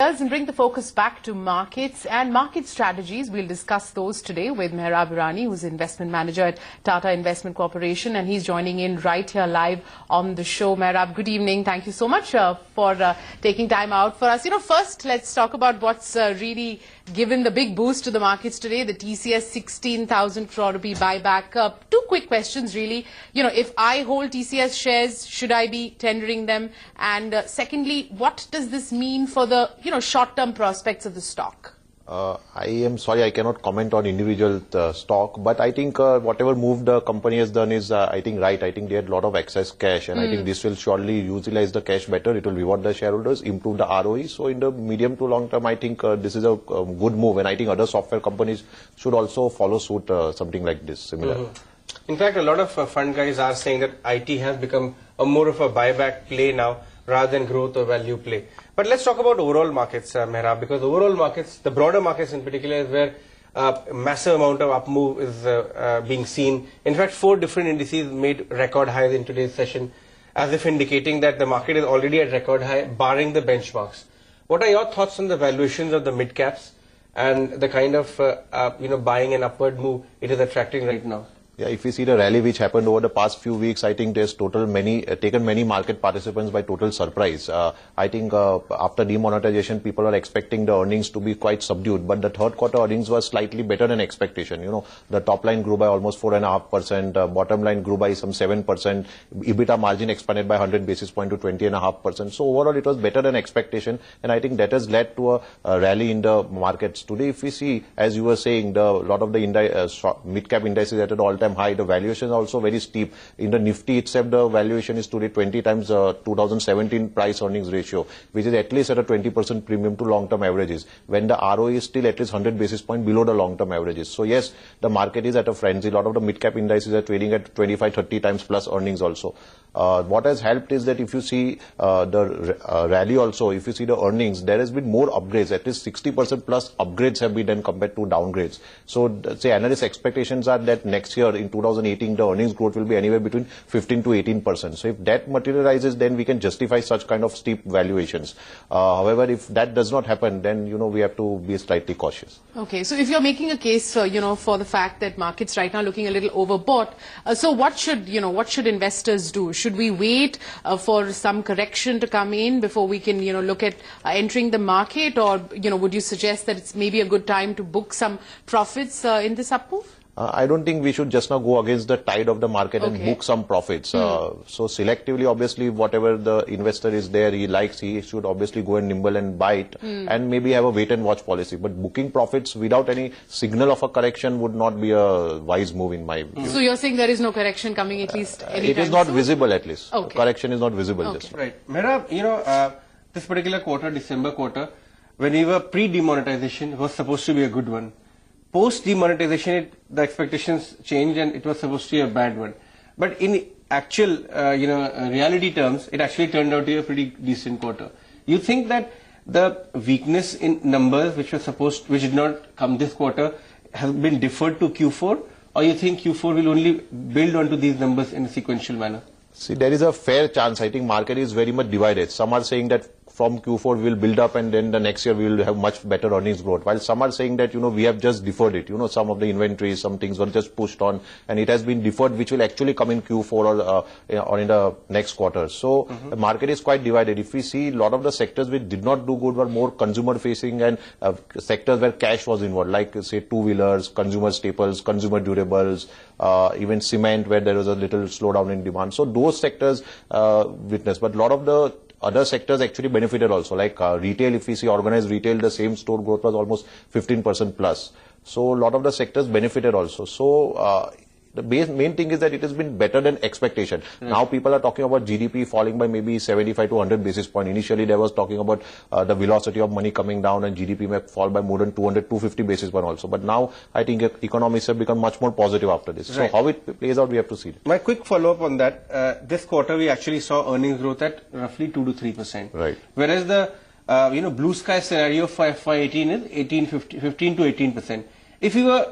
And bring the focus back to markets and market strategies. We'll discuss those today with Mehrab Irani, who's investment manager at Tata Investment Corporation, and he's joining in right here live on the show. Mehrab, good evening. Thank you so much for taking time out for us. First, let's talk about what's really given the big boost to the markets today, the TCS 16,000 crore rupee buyback. Two quick questions, really. If I hold TCS shares, should I be tendering them? And secondly, what does this mean for the short-term prospects of the stock? I am sorry, I cannot comment on individual stock, but I think whatever move the company has done is, I think, right. I think they had a lot of excess cash, and I think this will surely utilize the cash better. It will reward the shareholders, improve the ROE. So in the medium to long term, I think this is a good move, and I think other software companies should also follow suit, something like this, similar. In fact, a lot of fund guys are saying that IT has become more of a buyback play now, rather than growth or value play. But let's talk about overall markets, Mehrab, because overall markets, the broader markets in particular, is where a massive amount of up move is being seen. In fact, 4 different indices made record highs in today's session, as if indicating that the market is already at record high, barring the benchmarks. What are your thoughts on the valuations of the mid caps and the kind of buying an upward move it is attracting right now? Yeah, if you see the rally which happened over the past few weeks, I think there's taken many market participants by total surprise. I think after demonetization, people are expecting the earnings to be quite subdued, but the third quarter earnings were slightly better than expectation. The top line grew by almost 4.5%, bottom line grew by some 7%, EBITDA margin expanded by 100 basis points to 20.5%. So overall, it was better than expectation, and I think that has led to a rally in the markets. Today, if we see, as you were saying, a lot of the mid-cap indices at an all-time high. The valuation is also very steep. In the Nifty itself, the valuation is today 20 times 2017 price earnings ratio, which is at least at a 20% premium to long-term averages, when the ROE is still at least 100 basis points below the long-term averages. So yes, the market is at a frenzy. A lot of the mid-cap indices are trading at 25-30 times plus earnings also. What has helped is that if you see the rally also, if you see the earnings, there has been more upgrades. At least 60% plus upgrades have been done compared to downgrades. So say analyst expectations are that next year in 2018 the earnings growth will be anywhere between 15 to 18%. So if that materializes, then we can justify such kind of steep valuations. However, if that does not happen, then we have to be slightly cautious. Okay, so if you're making a case for the fact that markets right now looking a little overbought, so what should investors do? Should we wait for some correction to come in before we can look at entering the market, or would you suggest that it's maybe a good time to book some profits in this up move? I don't think we should just now go against the tide of the market and book some profits. So selectively, obviously, whatever the investor is there, he likes, he should obviously go and nimble and buy it and maybe have a wait and watch policy. But booking profits without any signal of a correction would not be a wise move in my view. So you're saying there is no correction coming at least anytime It is not soon? Visible at least. Okay. Correction is not visible. Okay. Right. Mehrab, this particular quarter, December quarter, when we were pre-demonetization, was supposed to be a good one. Post demonetization, the expectations changed and it was supposed to be a bad one. But in actual, reality terms, it actually turned out to be a pretty decent quarter. You think that the weakness in numbers, which did not come this quarter, has been deferred to Q4, or you think Q4 will only build onto these numbers in a sequential manner? See, there is a fair chance. I think market is very much divided. Some are saying that from Q4 we will build up and then the next year we will have much better earnings growth. While some are saying that, we have just deferred it. Some of the inventories, some things were just pushed on and it has been deferred, which will actually come in Q4 or in the next quarter. So the market is quite divided. If we see a lot of the sectors which did not do good were more consumer facing and sectors where cash was involved, like say two-wheelers, consumer staples, consumer durables, even cement, where there was a little slowdown in demand. So those sectors witnessed, but a lot of the other sectors actually benefited also, like retail. If we see organized retail, the same store growth was almost 15% plus. So a lot of the sectors benefited also. So the main thing is that it has been better than expectation. Now people are talking about GDP falling by maybe 75 to 100 basis points. Initially there was talking about the velocity of money coming down and GDP may fall by more than 200, 250 basis points also. But now I think economists have become much more positive after this. Right. So how it plays out, we have to see. My quick follow-up on that, this quarter we actually saw earnings growth at roughly 2 to 3%. Right. Whereas the blue sky scenario for FY18 is 15 to 18%. If you were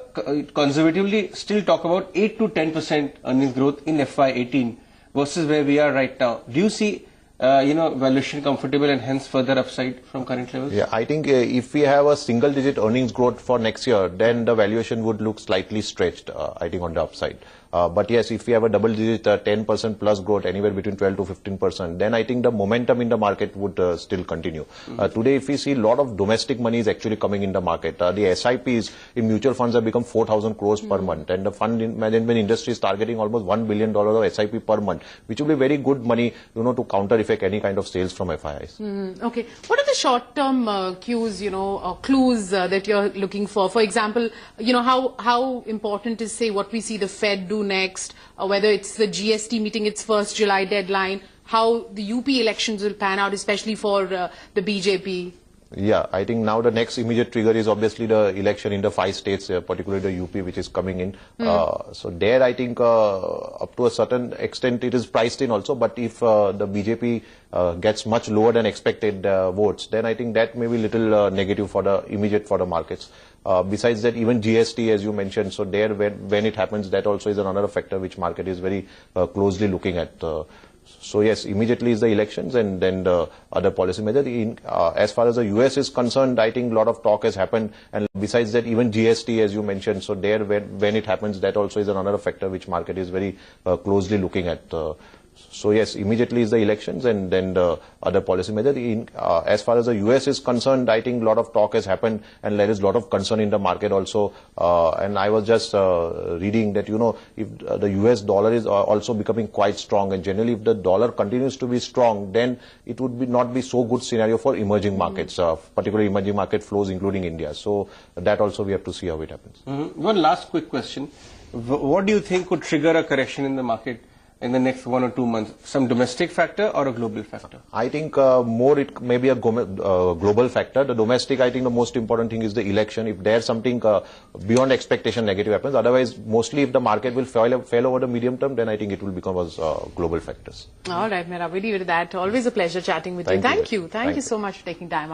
conservatively still talk about 8 to 10% earnings growth in FY18 versus where we are right now, do you see valuation comfortable and hence further upside from current levels? Yeah, I think if we have a single-digit earnings growth for next year, then the valuation would look slightly stretched, I think, on the upside. But yes, if we have a double-digit 10% plus growth, anywhere between 12 to 15%, then I think the momentum in the market would still continue. Today, if we see a lot of domestic money is actually coming in the market, the SIPs in mutual funds have become 4,000 crores per month, and the fund management industry is targeting almost $1 billion of SIP per month, which will be very good money, to counter effect any kind of sales from FIIs. Okay. What are the short-term cues, or clues that you're looking for? For example, how important is, say, what we see the Fed do next, or whether it's the GST meeting its first July deadline, how the UP elections will pan out, especially for the BJP? Yeah, I think now the next immediate trigger is obviously the election in the 5 states, particularly the UP, which is coming in. So there, I think up to a certain extent it is priced in also. But if the BJP gets much lower than expected votes, then I think that may be little negative for the immediate for the markets. Besides that, even GST, as you mentioned, so there when it happens, that also is another factor which market is very closely looking at. So yes, immediately is the elections and then the other policy measures. As far as the US is concerned, I think a lot of talk has happened, and besides that, even GST, as you mentioned, so there when it happens, that also is another factor which market is very closely looking at. So yes, immediately is the elections and then the other policy measures. As far as the US is concerned, I think a lot of talk has happened and there is a lot of concern in the market also. And I was just reading that, if the US dollar is also becoming quite strong, and generally if the dollar continues to be strong, then it would not be so good scenario for emerging markets, particularly emerging market flows, including India. So that also we have to see how it happens. One last quick question. What do you think could trigger a correction in the market in the next 1 or 2 months? Some domestic factor or a global factor? I think more it may be a global factor. The domestic, I think the most important thing is the election. If there's something beyond expectation negative happens, otherwise mostly if the market will fail over the medium term, then I think it will become as global factors. All right, Mehrab, we'll leave it at that. Always a pleasure chatting with you. Thank you. Thank you so much for taking time out.